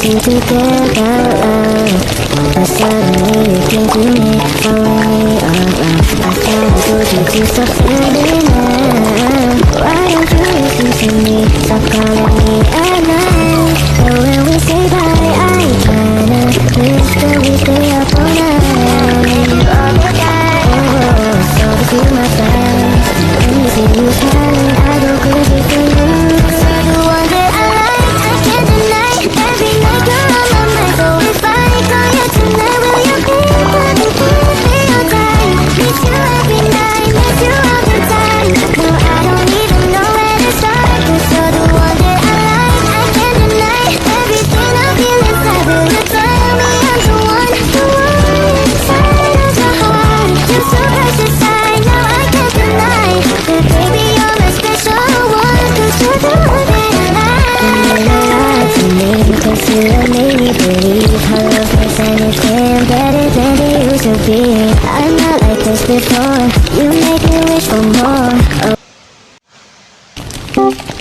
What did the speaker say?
you together, but suddenly you came to me, following me around. I thought I told you to stop feeling now. Why don't you listen to me? Stop calling me at night. But when we say bye, I kinda wish that we stay up all night. All the time. Oh, so to see my friends. When you see you smiling, I go crazy for you. So the one that I like, I can't deny. Every night you're on my mind. So if I call you tonight, will you please put me on time? Miss you every night, miss you all the time. No, I don't even know where to start. Cause you're the one that I like, I can't deny. Everything I feel inside, will you tell me I'm the one inside of your heart? You're so precious, I know I can't deny. But baby, you're my special one. Cause you're the one that I like. You know what to me, cause you made me believe how love makes anything better than it used to be. I'm not like this before, you make me wish for more. Oh.